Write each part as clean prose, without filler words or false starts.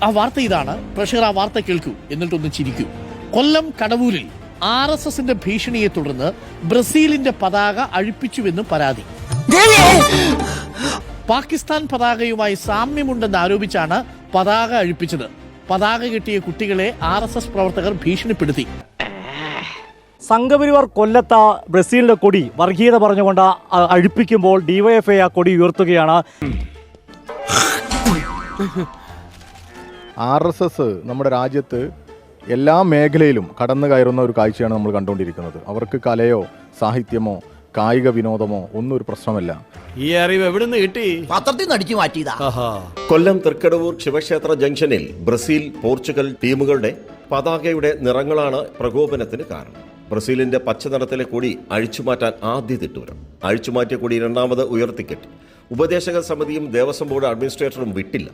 ആ വാർത്ത ഇതാണ്. പ്രേക്ഷകർ ആ വാർത്ത കേൾക്കൂ, എന്നിട്ടൊന്ന് ചിരിക്കൂ. കൊല്ലം കടവൂരിൽ RSSന്റെ ഭീഷണിയെ തുടർന്ന് ബ്രസീലിന്റെ പതാക അഴിപ്പിച്ചുവെന്ന് പരാതി. പാകിസ്ഥാൻ പതാകയുമായി സാമ്യമുണ്ടെന്ന് ആരോപിച്ചാണ് പതാക അഴിപ്പിച്ചത്. പതാക കെട്ടിയ കുട്ടികളെ RSS പ്രവർത്തകർ ഭീഷണിപ്പെടുത്തി. സംഘപരിവാർ കൊല്ലത്ത ബ്രസീലിന്റെ കൊടി വർഗീയത പറഞ്ഞുകൊണ്ട് അഴിപ്പിക്കുമ്പോൾ ഡിവൈഎഫ്ഐ ആ കൊടി ഉയർത്തുകയാണ്. RSS നമ്മുടെ രാജ്യത്ത് എല്ലാ മേഖലയിലും കടന്നു കയറുന്ന ഒരു കാഴ്ചയാണ് നമ്മൾ കണ്ടുകൊണ്ടിരിക്കുന്നത്. അവർക്ക് കലയോ സാഹിത്യമോ കായിക വിനോദമോ ഒന്നും ഒരു പ്രശ്നമല്ല. ഈ അറിവ് എവിടുന്ന് കിട്ടി? പത്രത്തിൽ നിന്ന് അടിച്ചു മാറ്റിയതാ. കൊല്ലം തൃക്കടവൂർ ശിവക്ഷേത്ര ജംഗ്ഷനിൽ ബ്രസീൽ, പോർച്ചുഗൽ ടീമുകളുടെ പതാകയുടെ നിറങ്ങളാണ് പ്രകോപനത്തിന് കാരണം. ബ്രസീലിന്റെ പച്ച നിറത്തിലെ കൊടി അഴിച്ചുമാറ്റാൻ ആദ്യ തിട്ടൂരം. അഴിച്ചുമാറ്റിയ കൊടി രണ്ടാമത് ഉയർത്തിക്കെട്ടി. ഉപദേശക സമിതിയും ദേവസ്വം ബോർഡ് അഡ്മിനിസ്ട്രേറ്ററും വിട്ടില്ല.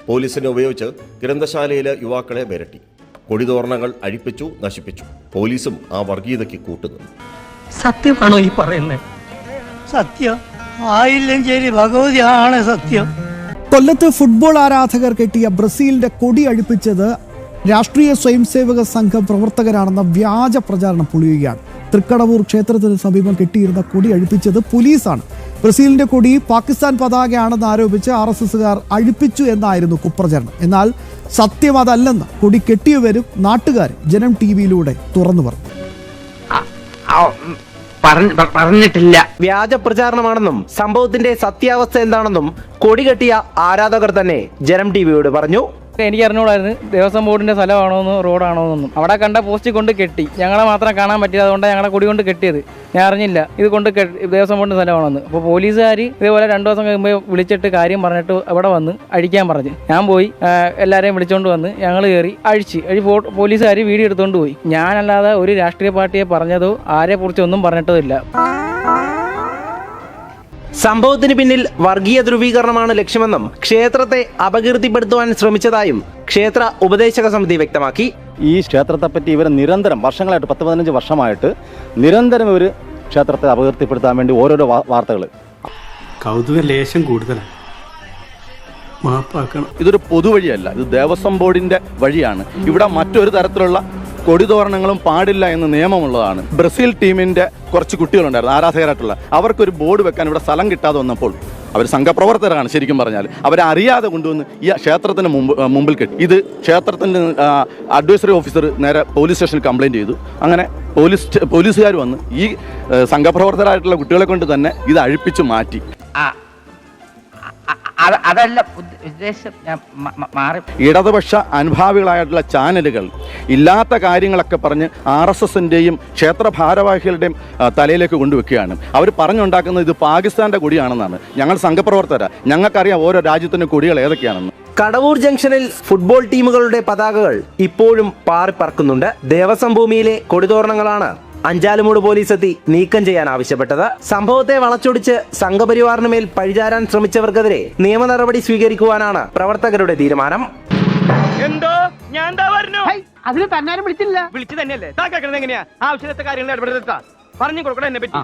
പോലീസിനെ ഉപയോഗിച്ച് ഗ്രന്ഥശാലയിലെ യുവാക്കളെ വിരട്ടി. കൊടിതോരണങ്ങൾ അഴിപ്പിച്ചു, നശിപ്പിച്ചു. പോലീസും ആ വർഗീയതയ്ക്ക് കൂട്ടുനിന്നു. സത്യമാണോ ഈ പറയുന്നത്? സത്യം ആയില്ലെങ്കിൽ ഭഗവതിയാണ് സത്യം. കൊല്ലത്ത് ഫുട്ബോൾ ആരാധകർ കെട്ടിയ ബ്രസീലിന്റെ കൊടി അഴിപ്പിച്ചത് രാഷ്ട്രീയ സ്വയംസേവക സംഘം പ്രവർത്തകരാണെന്ന വ്യാജ പ്രചാരണം പൊളിയുകയാണ്. തൃക്കടവൂർ ക്ഷേത്രത്തിന് സമീപം കെട്ടിയിരുന്ന കൊടി അഴിപ്പിച്ചത് പോലീസാണ്. ബ്രസീലിന്റെ കൊടി പാകിസ്ഥാൻ പതാകയാണെന്ന് ആരോപിച്ച് RSSകാർ അഴിപ്പിച്ചു എന്നായിരുന്നു കുപ്രചരണം. എന്നാൽ സത്യം അതല്ലെന്ന് കൊടി കെട്ടിയവരും നാട്ടുകാരും ജനം TV-യിലൂടെ തുറന്നു പറഞ്ഞു. പറഞ്ഞിട്ടില്ല. വ്യാജ പ്രചാരണമാണെന്നും സംഭവത്തിന്റെ സത്യാവസ്ഥ എന്താണെന്നും കൊടി കെട്ടിയ ആരാധകർ തന്നെ ജനം TV-യോട് പറഞ്ഞു. എനിക്ക് അറിഞ്ഞൂടായിരുന്നു ദേവസ്വം ബോർഡിന്റെ സ്ഥലമാണോന്ന് റോഡാണോന്നൊന്നും. അവിടെ കണ്ട പോസ്റ്റ് കൊണ്ട് കെട്ടി, ഞങ്ങളെ മാത്രം കാണാൻ പറ്റിയത് അതുകൊണ്ട് ഞങ്ങളെ കൊടി കൊണ്ട് കെട്ടിയത്. ഞാൻ അറിഞ്ഞില്ല ഇത് കൊണ്ട് ദേവസ്വം ബോർഡിന്റെ സ്ഥലമാണെന്ന്. അപ്പോൾ പോലീസുകാർ ഇതേപോലെ 2 ദിവസം കഴിയുമ്പോൾ വിളിച്ചിട്ട് കാര്യം പറഞ്ഞിട്ട് ഇവിടെ വന്ന് അഴിക്കാൻ പറഞ്ഞു. ഞാൻ പോയി എല്ലാവരെയും വിളിച്ചുകൊണ്ട് വന്ന് ഞങ്ങൾ കയറി അഴിച്ച് പോലീസുകാർ വീഡിയോ എടുത്തുകൊണ്ട് പോയി. ഞാനല്ലാതെ ഒരു രാഷ്ട്രീയ പാർട്ടിയെ പറഞ്ഞതോ ആരെ കുറിച്ചൊന്നും പറഞ്ഞിട്ടതില്ല. സംഭവത്തിന് പിന്നിൽ വർഗീയ ധ്രുവീകരണമാണ് ലക്ഷ്യമെന്നും ക്ഷേത്രത്തെ അപകീർത്തിപ്പെടുത്തുവാൻ ശ്രമിച്ചതായും ക്ഷേത്ര ഉപദേശക സമിതി വ്യക്തമാക്കി. ഈ ക്ഷേത്രത്തെപ്പറ്റി ഇവർ നിരന്തരം വർഷങ്ങളായിട്ട് 10-15 വർഷമായിട്ട് നിരന്തരം ഇവർ ക്ഷേത്രത്തെ അപകീർത്തിപ്പെടുത്താൻ വേണ്ടി ഓരോരോ വാർത്തകൾ. കൗതുക ലേശം കൂടുതലാണ്. മാപ്പാക്കണം. ഇതൊരു പൊതുവഴിയല്ല, ഇത് ദേവസ്വം ബോർഡിന്റെ വഴിയാണ്. ഇവിടെ മറ്റൊരു തരത്തിലുള്ള കൊടിതോരണങ്ങളും പാടില്ല എന്ന് നിയമമുള്ളതാണ്. ബ്രസീൽ ടീമിന്റെ കുറച്ച് കുട്ടികളുണ്ടായിരുന്നു ആരാധകരായിട്ടുള്ള. അവർക്കൊരു ബോർഡ് വെക്കാൻ ഇവിടെ സ്ഥലം കിട്ടാതെ വന്നപ്പോൾ അവർ സംഘപ്രവർത്തകരാണ്. ശരിക്കും പറഞ്ഞാൽ അവരെ അറിയാതെ കൊണ്ടുവന്ന് ഈ ക്ഷേത്രത്തിന് മുമ്പിൽ കെട്ടി. ഇത് ക്ഷേത്രത്തിൻ്റെ അഡ്വൈസറി ഓഫീസർ നേരെ പോലീസ് സ്റ്റേഷനിൽ കംപ്ലയിൻറ്റ് ചെയ്തു. അങ്ങനെ പോലീസുകാർ വന്ന് ഈ സംഘപ്രവർത്തകരായിട്ടുള്ള കുട്ടികളെ കൊണ്ട് തന്നെ ഇത് അഴിപ്പിച്ചു മാറ്റി. അതല്ല ഉദ്ദേശം. ഇടതുപക്ഷ അനുഭാവികളായിട്ടുള്ള ചാനലുകൾ ഇല്ലാത്ത കാര്യങ്ങളൊക്കെ പറഞ്ഞ് RSSന്റെയും ക്ഷേത്ര ഭാരവാഹികളുടെയും തലയിലേക്ക് കൊണ്ടുവെക്കുകയാണ്. അവർ പറഞ്ഞുണ്ടാക്കുന്നത് ഇത് പാകിസ്ഥാന്റെ കൊടിയാണെന്നാണ്. ഞങ്ങൾ സംഘപ്രവർത്തകരാണ്, ഞങ്ങൾക്കറിയാം ഓരോ രാജ്യത്തിൻ്റെ കൊടികൾ ഏതൊക്കെയാണെന്ന്. കടവൂർ ജംഗ്ഷനിൽ ഫുട്ബോൾ ടീമുകളുടെ പതാകകൾ ഇപ്പോഴും പാറിപ്പറക്കുന്നുണ്ട്. ദേവസ്വം ഭൂമിയിലെ കൊടിതോരണങ്ങളാണ് അഞ്ചാലുമൂട് പോലീസ് എത്തി നീക്കം ചെയ്യാൻ ആവശ്യപ്പെട്ടത്. സംഭവത്തെ വളച്ചൊടിച്ച് സംഘപരിവാറിന് മേൽ പഴിചാരാൻ ശ്രമിച്ചവർക്കെതിരെ നിയമ നടപടി സ്വീകരിക്കുവാനാണ് പ്രവർത്തകരുടെ തീരുമാനം. എന്തോ ഞാൻ എന്താ പറഞ്ഞു? അതിന് തന്നാലും വിളിച്ചില്ല. വിളിച്ചു തന്നെയല്ലേ? എങ്ങനെയാ ആവശ്യത്തെ കാര്യങ്ങൾ ഇടപെടുത്താ പറഞ്ഞു കൊടുക്കണം എന്നെ പറ്റി.